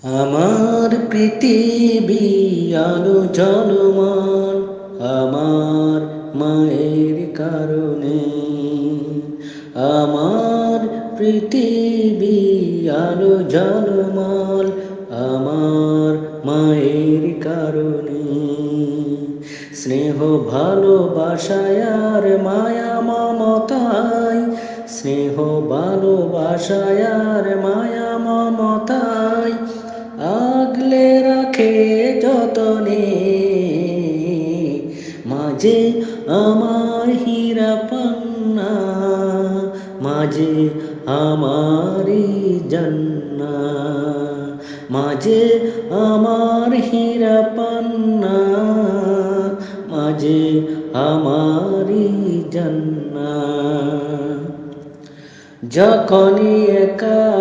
আমার পৃথিবী আলো ঝলমল আমার মায়ের কারণে। আমার পৃথিবী আলো ঝলমল আমার মায়ের কারণে। স্নেহ ভালোবাসায় আর মায়া মমতায়, স্নেহ ভালোবাসায় আর মায়া মমতায় আগলে রাখে যতনে। মাঝে আমার হীরা পান্না, মাঝে আমারি জান্না, মাঝে আমার হীরা পান্না, মাঝে আমারি জান্না। যখনই একা